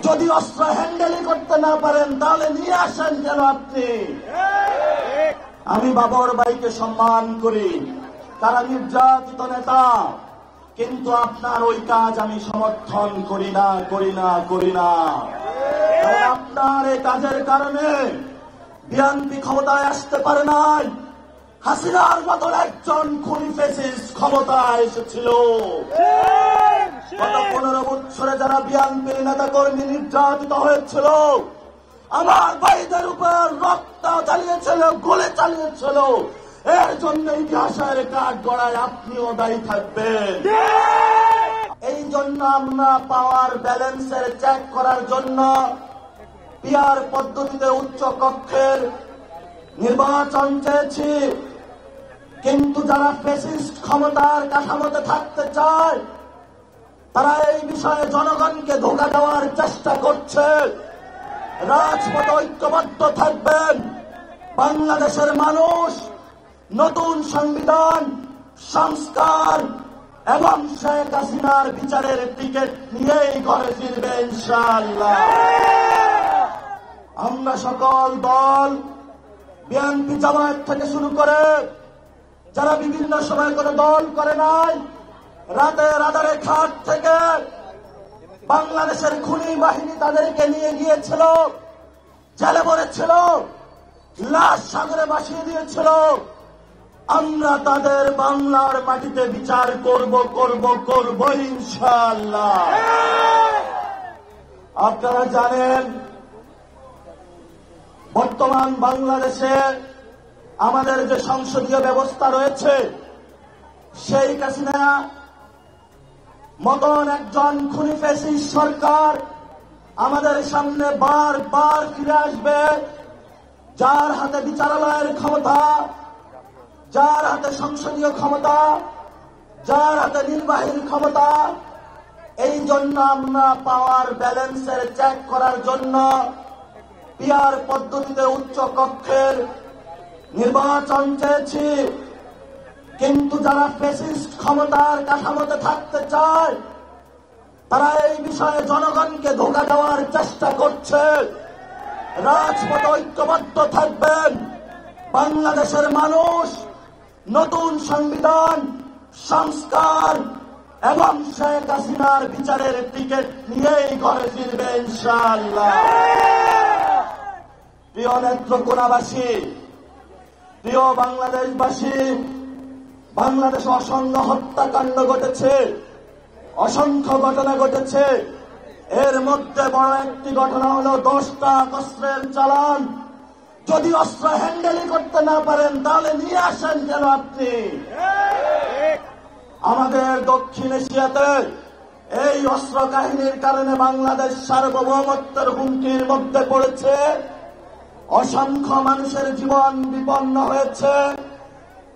যদি অস্ত্র হ্যান্ডেলই করতে না পারেন তাহলে নিয়ে আসেন কেন আপনি? আমি বাবর ভাইকে সম্মান করি, তারা নির্যাতিত নেতা, কিন্তু আপনার ওই কাজ আমি সমর্থন করি না। আপনার এই কাজের কারণে বিএনপি ক্ষমতায় আসতে পারে নাই। হাসিনার মতন একজন খুনি ফ্যাসিস্ট ক্ষমতায় এসেছিল। গত 15 বছরে যারা বিএনপির নেতা কর্মী নির্যাতিত হয়েছিল, আমার ভাইদের উপর রক্ত চালিয়েছিল, গুলি চালিয়েছিল, এর জন্য ইতিহাসের কাঠ গড়ায় আপনিও দায়ী থাকবেন। এই জন্য আমরা পাওয়ার ব্যালেন্সের চেক করার জন্য পিআর পদ্ধতিতে উচ্চ কক্ষের নির্বাচন চেয়েছি। কিন্তু যারা ফ্যাসিস্ট ক্ষমতার কাঠামোতে থাকতে চায়, তারা এই বিষয়ে জনগণকে ধোঁকা দেওয়ার চেষ্টা করছে। রাজপথে ঐক্যবদ্ধ থাকবেন। বাংলাদেশের মানুষ নতুন সংবিধান সংস্কার এবং শেখ হাসিনার বিচারের টিকিট নিয়েই ঘরে ফিরবে ইনশাআল্লাহ। আমরা সকল দল, বিএনপি জামায়াত থেকে শুরু করে যারা বিভিন্ন সময় কোনো দল করে নাই, রাতের আধারে খাট থেকে বাংলাদেশের খুনি বাহিনী তাদেরকে নিয়ে গিয়েছিল, জেলে ভরেছিল, লাশ সাগরে ভাসিয়ে দিয়েছিল। আমরা তাদের বাংলার মাটিতে বিচার করব ইনশাআল্লাহ। আপনারা জানেন, বর্তমান বাংলাদেশে আমাদের যে সংসদীয় ব্যবস্থা রয়েছে, শেখ হাসিনা মতন একজন খুনি ফ্যাসিস্ট সরকার আমাদের সামনে বারবার ফিরে আসবে, যার হাতে বিচারালয়ের ক্ষমতা, যার হাতে সংসদীয় ক্ষমতা, যার হাতে নির্বাহীর ক্ষমতা। এই জন্য আমরা পাওয়ার ব্যালেন্সের চেক করার জন্য পিআর পদ্ধতিতে উচ্চ কক্ষের নির্বাচন চেয়েছি। কিন্তু যারা ফ্যাসিস্ট ক্ষমতার কাঠামোতে থাকতে চায়, তারা এই বিষয়ে জনগণকে ধোঁকা দেওয়ার চেষ্টা করছে। রাজপথে ঐক্যবদ্ধ থাকবেন। বাংলাদেশের মানুষ নতুন সংবিধান সংস্কার এবং শেখ হাসিনার বিচারের টিকিট নিয়েই ঘরে ফিরবে ইনশাআল্লাহ। প্রিয় নেত্রকোনাবাসী, প্রিয় বাংলাদেশবাসী, বাংলাদেশে অসংখ্য হত্যাকাণ্ড ঘটেছে, অসংখ্য ঘটনা ঘটেছে। এর মধ্যে বড় একটি ঘটনা হলো 10টা অস্ত্রের চালান। যদি অস্ত্র হ্যান্ডেলই করতে না পারেন তাহলে নিয়ে আসেন কেন আপনি? আমাদের দক্ষিণ এশিয়াতে এই অস্ত্র কাহিনীর কারণে বাংলাদেশ সার্বভৌমত্বের হুমকির মধ্যে পড়েছে। অসংখ্য মানুষের জীবন বিপন্ন হয়েছে।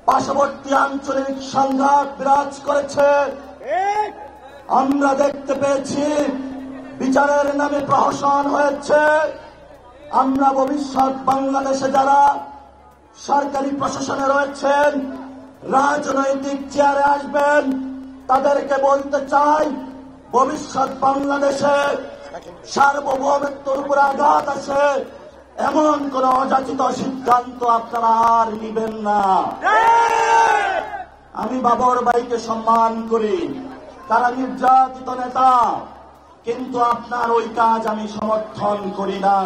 পার্শ্ববর্তী আঞ্চলিক সংঘাত বিরাজ করেছে। আমরা দেখতে পেয়েছি বিচারের নামে প্রহসন হয়েছে। আমরা ভবিষ্যৎ বাংলাদেশে যারা সরকারি প্রশাসনে রয়েছেন, রাজনৈতিক চেয়ারে আসবেন, তাদেরকে বলতে চাই, ভবিষ্যৎ বাংলাদেশে সার্বভৌমত্বের উপর আঘাত আছে এমন কোন অযাচিত সিদ্ধান্ত আপনারা আর নিবেন না। আমি বাবর ভাইকে সম্মান করি, তারা নির্যাতিত নেতা, কিন্তু আপনার ওই কাজ আমি সমর্থন করি না।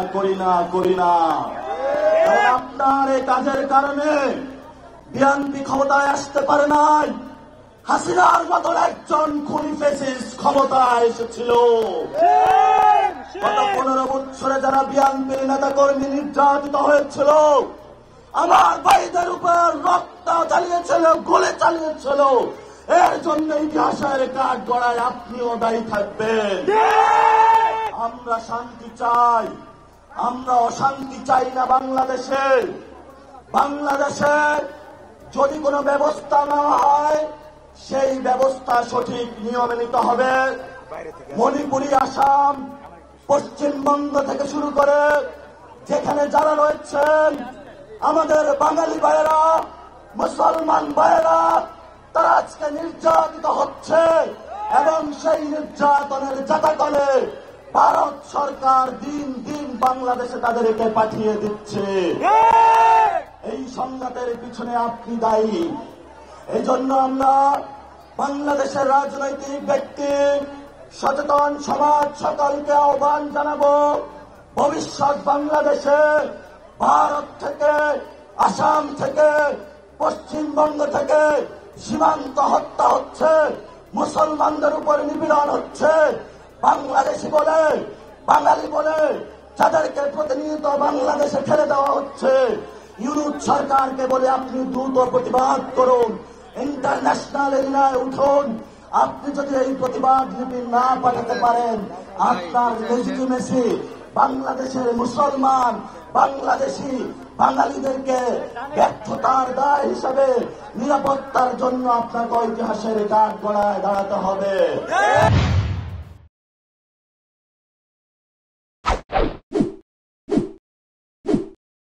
আপনার এই কাজের কারণে বিএনপি ক্ষমতায় আসতে পারে নাই। হাসিনার মতন একজন খুনি ফ্যাসিস্ট ক্ষমতায় এসেছিল। গত 15 বছরে যারা বিএনপির নেতা কর্মী নির্যাতিত হয়েছিল, আমার ভাইদের উপর রক্ত চালিয়েছিল, গুলি চালিয়েছিল, এর জন্য ইতিহাসের কাঠ গড়ায় আপনিও দায়ী থাকবেন। আমরা শান্তি চাই, আমরা অশান্তি চাই না। বাংলাদেশে যদি কোনো ব্যবস্থা নেওয়া হয়, সেই ব্যবস্থা সঠিক নিয়মে নিতে হবে। মণিপুরি, আসাম, পশ্চিমবঙ্গ থেকে শুরু করে যেখানে যারা রয়েছেন, আমাদের বাঙালি ভাইয়েরা, মুসলমান ভাইয়েরা, তারা আজকে নির্যাতিত হচ্ছে এবং সেই নির্যাতনের যাতাকলে ভারত সরকার দিন দিন বাংলাদেশে তাদেরকে পাঠিয়ে দিচ্ছে। এই সংঘাতের পিছনে আপনি দায়ী। এই জন্য আমরা বাংলাদেশের রাজনৈতিক ব্যক্তি, সচেতন সমাজ সকলকে আহ্বান জানাবো, ভবিষ্যৎ বাংলাদেশে ভারত থেকে, আসাম থেকে, পশ্চিমবঙ্গ থেকে সীমান্ত হত্যা হচ্ছে, মুসলমানদের উপর নিপীড়ন হচ্ছে, বাংলাদেশি বলে, বাঙালি বলে যাদেরকে প্রতিনিয়ত বাংলাদেশে ছেড়ে দেওয়া হচ্ছে। ইউরোপ সরকারকে বলে আপনি দ্রুত প্রতিবাদ করুন, ইন্টারন্যাশনাল এরিয়ায় উঠুন। আপনি যদি এই প্রতিবাদ লিপি না পাঠাতে পারেন, আপনার লেজিটিমেসি বাংলাদেশের মুসলমান, বাংলাদেশি বাঙালিদেরকে ব্যর্থতার দায় হিসাবে নিরাপত্তার জন্য আপনাকে ইতিহাসের কাঠগড়ায় দাঁড়াতে হবে।